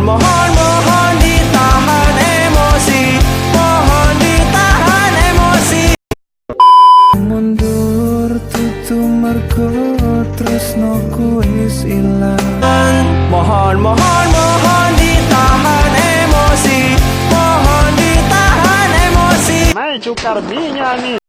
mohon ditahan emosi. Mohon ditahan emosi. Mundur tutu mergo tresnoku wis ilang. Mohon ditahan emosi. Mohon ditahan emosi. Mai cukar minyak nih.